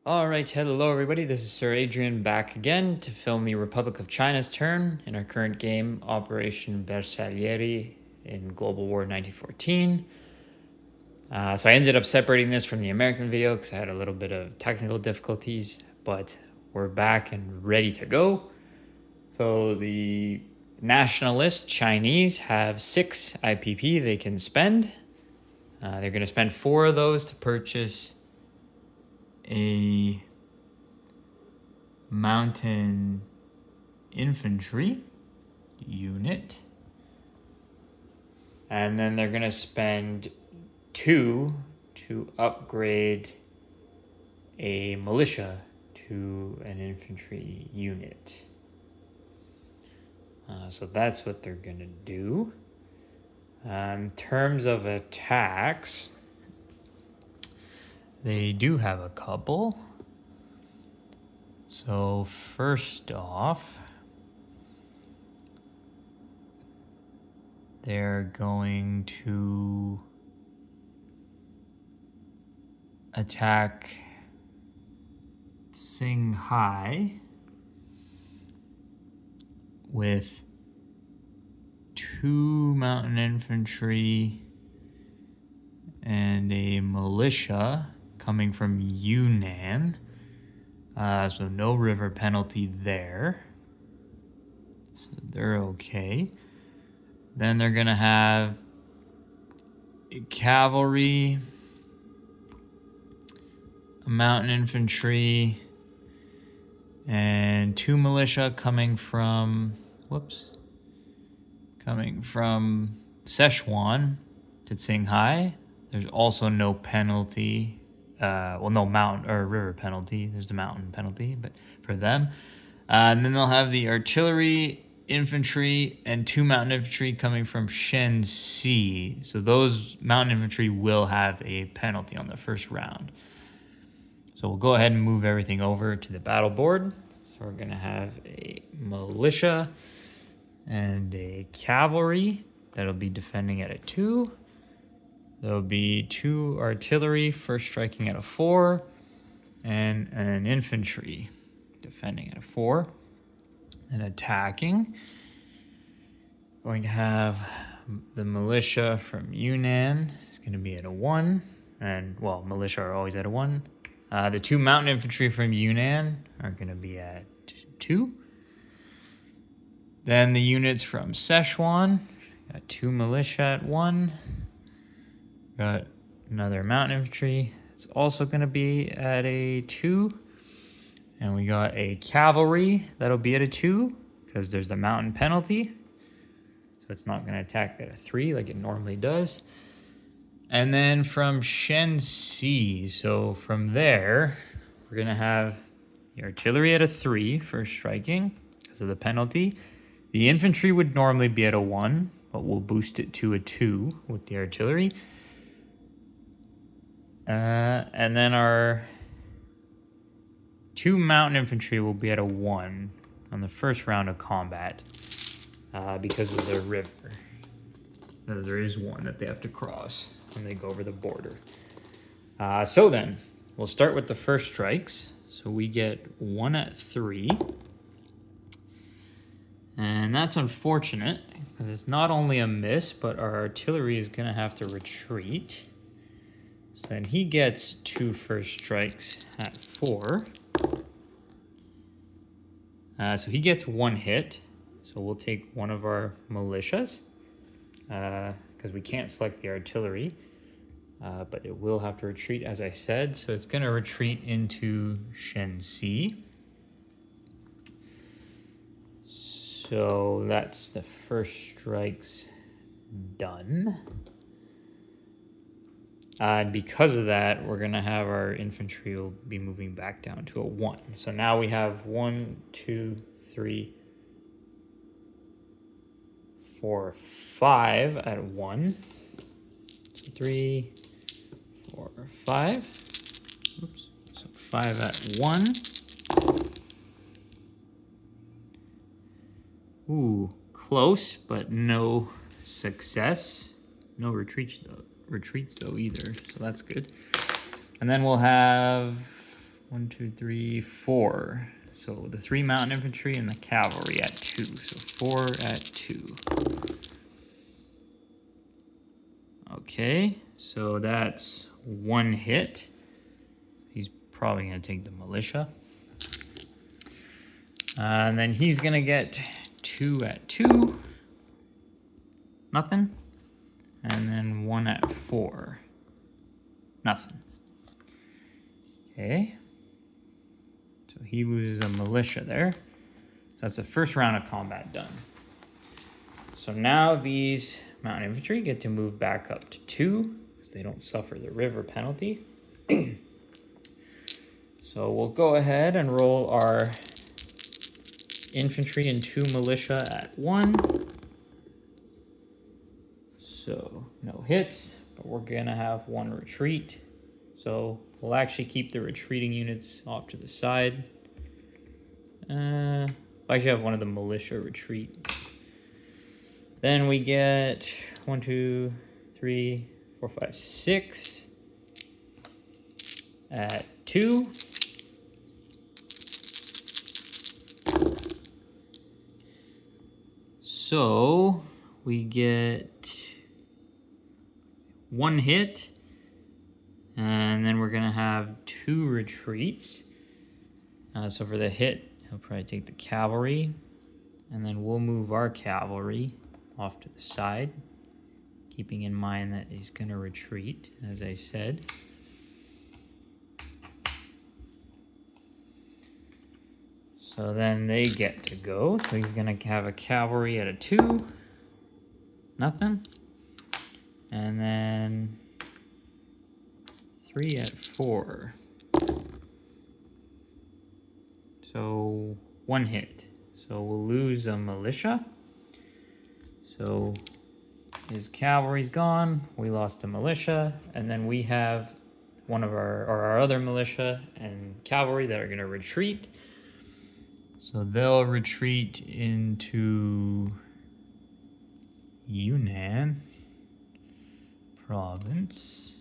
All right, hello everybody. This is Sir Adrian back again to film the Republic of China's turn in our current game, Operation Bersaglieri in Global War 1914. So I ended up separating this from the American video because I had a little bit of technical difficulties, but we're back and ready to go. So the nationalist Chinese have 6 IPP they can spend. They're going to spend 4 of those to purchase a mountain infantry unit, and then they're going to spend 2 to upgrade a militia to an infantry unit. So that's what they're going to do. In terms of attacks, they do have a couple. So first off, they're going to attack Qinghai with 2 mountain infantry and a militia coming from Yunnan. So no river penalty there. So they're okay. Then they're going to have cavalry, a mountain infantry, and 2 militia coming from Sichuan to Qinghai. There's also no penalty. No mountain or river penalty. There's the mountain penalty, but for them. And then they'll have the artillery, infantry, and 2 mountain infantry coming from Shenxi. So those mountain infantry will have a penalty on the first round. So we'll go ahead and move everything over to the battle board. So we're going to have a militia and a cavalry that'll be defending at a 2. There'll be 2 artillery, first striking at a 4, and an infantry defending at a 4. And attacking, going to have the militia from Yunnan. It's going to be at a 1, and well, militia are always at a 1. The 2 mountain infantry from Yunnan are going to be at 2. Then the units from Sichuan, got 2 militia at 1. Got another mountain infantry. It's also going to be at a 2. And we got a cavalry that'll be at a 2 because there's the mountain penalty. So it's not going to attack at a 3 like it normally does. And then from Shenxi, so from there, we're going to have the artillery at a 3 for striking because of the penalty. The infantry would normally be at a 1, but we'll boost it to a 2 with the artillery. And then our 2 mountain infantry will be at a 1 on the first round of combat because of the river. There is one that they have to cross when they go over the border. So then, we'll start with the first strikes. So we get 1 at 3. And that's unfortunate because it's not only a miss, but our artillery is going to have to retreat. So then he gets 2 first strikes at 4. So he gets 1 hit. So we'll take one of our militias because we can't select the artillery. But it will have to retreat, as I said. So it's going to retreat into Shenxi. So that's the first strikes done. And because of that, we're going to have our infantry will be moving back down to a 1. So now we have 1, 2, 3, 4, 5 at 1. So 3, 4, 5. Oops. So 5 at 1. Ooh, close, but no success. No retreats though either, so that's good. And then we'll have 1, 2, 3, 4. So the 3 mountain infantry and the cavalry at 2. So 4 at 2. Okay, so that's 1 hit. He's probably going to take the militia. And then he's going to get 2 at 2. Nothing. And then 1 at 4. Nothing. Okay. So he loses a militia there. So that's the first round of combat done. So now these mountain infantry get to move back up to 2 because they don't suffer the river penalty. So we'll go ahead and roll our infantry and 2 militia at 1. So no hits, but we're gonna have 1 retreat. So we'll actually keep the retreating units off to the side. I should have one of the militia retreat. Then we get 1, 2, 3, 4, 5, 6 at 2. So we get 1 hit, and then we're gonna have 2 retreats. So for the hit, he'll probably take the cavalry, and then we'll move our cavalry off to the side, keeping in mind that he's gonna retreat, as I said. So then they get to go. So he's gonna have a cavalry at a 2. Nothing. And then 3 at 4. So 1 hit. So we'll lose a militia. So his cavalry's gone. We lost a militia. And then we have one of our other militia and cavalry that are going to retreat. So they'll retreat into Yunnan province.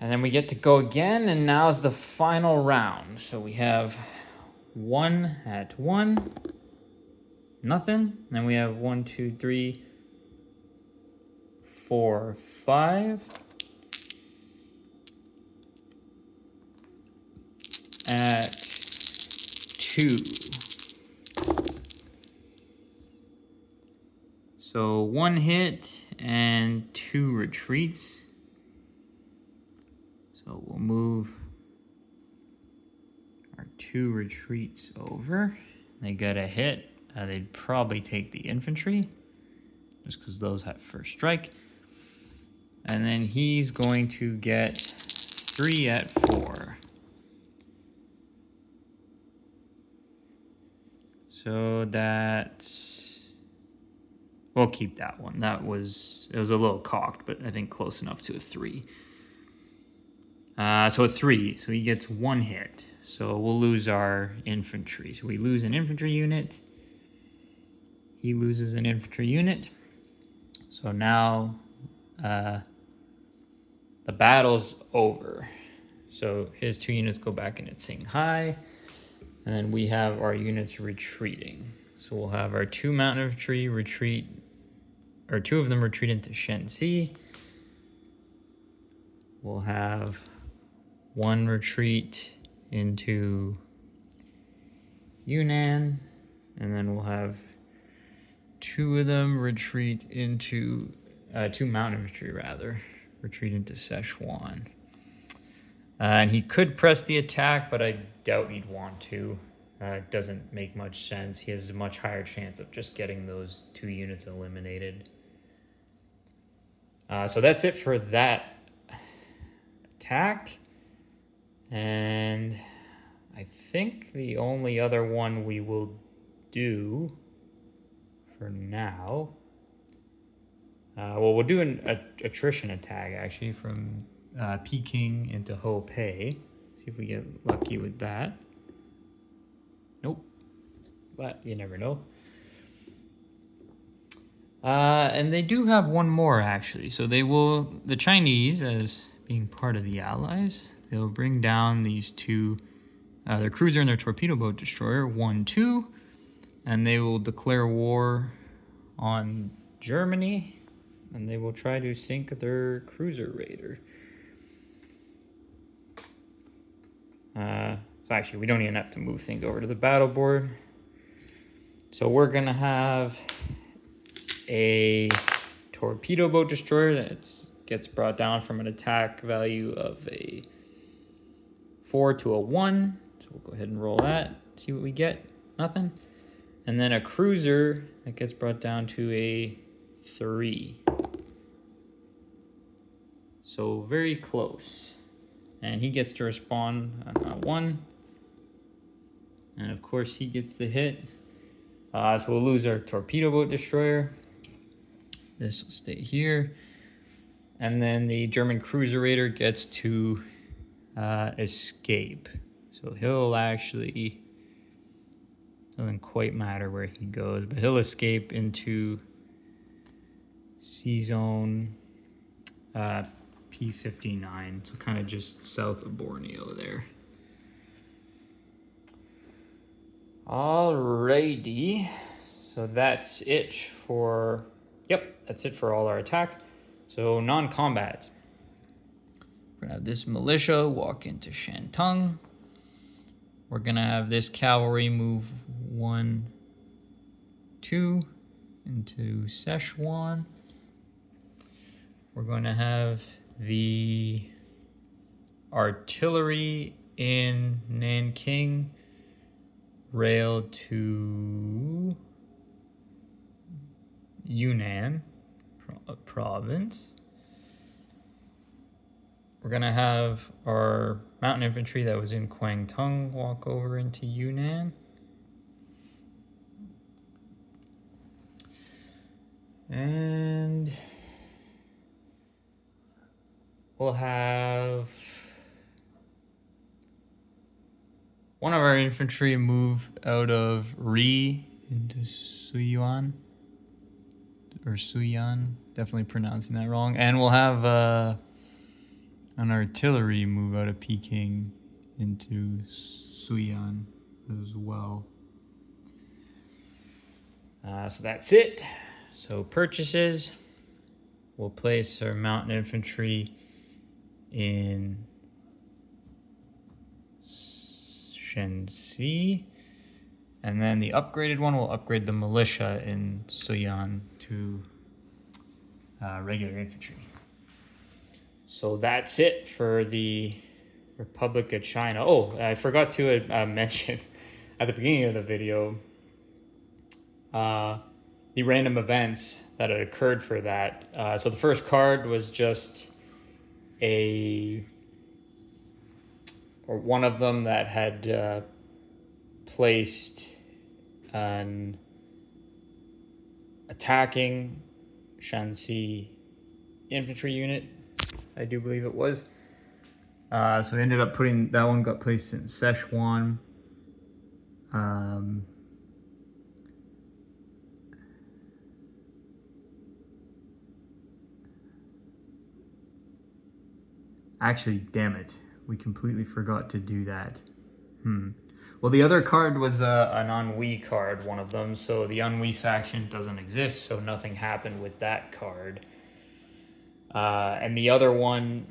And then we get to go again, and now's the final round. So we have 1 at 1, nothing. Then we have 1, 2, 3, 4, 5. At 2. So 1 hit and 2 retreats. So we'll move our 2 retreats over. They get a hit. They'd probably take the infantry, just because those have first strike. And then he's going to get 3 at 4. So that's, we'll keep that one. It was a little cocked, but I think close enough to a 3. So a 3, so he gets 1 hit. So we'll lose our infantry. So we lose an infantry unit. He loses an infantry unit. So now the battle's over. So his 2 units go back into Qinghai. And then we have our units retreating. So we'll have our 2 mountain infantry retreat, or 2 of them retreat into Shenxi. We'll have 1 retreat into Yunnan. And then we'll have 2 of them retreat into, 2 mountain infantry rather, retreat into Sichuan. And he could press the attack, but I doubt he'd want to. It doesn't make much sense. He has a much higher chance of just getting those 2 units eliminated. So that's it for that attack. And I think the only other one we will do for now, well, we'll do an attrition attack actually from Peking into Hopei. See if we get lucky with that. Nope. But you never know. And they do have one more actually. So they will, the Chinese, as being part of the Allies. They'll bring down these two, their cruiser and their torpedo boat destroyer, 1-2, and they will declare war on Germany, and they will try to sink their cruiser raider. So actually, we don't even have to move things over to the battle board. So we're gonna have a torpedo boat destroyer that gets brought down from an attack value of a 4 to a 1. So we'll go ahead and roll that, see what we get. Nothing. And then a cruiser that gets brought down to a 3. So very close. And he gets to respond on a 1. And of course he gets the hit. So we'll lose our torpedo boat destroyer. This will stay here. And then the German cruiser raider gets to escape. So he'll actually, doesn't quite matter where he goes, but he'll escape into sea zone P59. So kind of just south of Borneo there. Alrighty, so that's it for, that's it for all our attacks. So non-combat. We're gonna have this militia walk into Shantung. We're gonna have this cavalry move 1, 2 into Szechuan. We're gonna have the artillery in Nanking rail to Yunnan province. We're gonna have our mountain infantry that was in Kwangtung walk over into Yunnan. And we'll have one of our infantry move out of Ri into Suyuan. Or Suyan, definitely pronouncing that wrong. And we'll have an artillery move out of Peking into Suyan as well. So that's it. So purchases. We'll place our mountain infantry in Shenxi. And then the upgraded one will upgrade the militia in Suyan to regular infantry. So that's it for the Republic of China. Oh, I forgot to mention at the beginning of the video the random events that had occurred for that. So the first card was just one of them that had placed an attacking Shanxi infantry unit, I do believe it was. So we ended up putting, that one got placed in Szechuan. Actually, damn it. We completely forgot to do that. Well, the other card was an Ennui card, one of them. So the Ennui faction doesn't exist, so nothing happened with that card. And the other one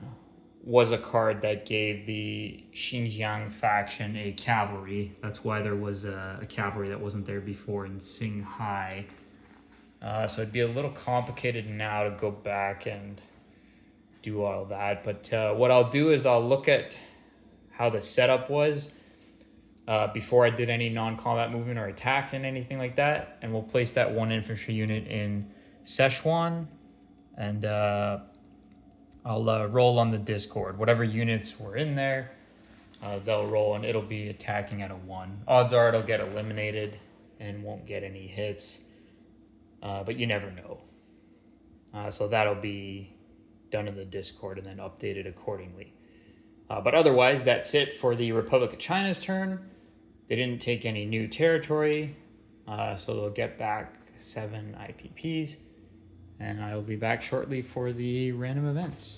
was a card that gave the Xinjiang faction a cavalry. That's why there was a cavalry that wasn't there before in Qinghai. So it'd be a little complicated now to go back and do all that. But what I'll do is I'll look at how the setup was before I did any non-combat movement or attacks and anything like that. And we'll place that one infantry unit in Szechuan. And I'll roll on the Discord. Whatever units were in there, they'll roll and it'll be attacking at a 1. Odds are it'll get eliminated and won't get any hits. But you never know. So that'll be done in the Discord and then updated accordingly. But otherwise, that's it for the Republic of China's turn. They didn't take any new territory, so they'll get back 7 IPPs. And I will be back shortly for the random events.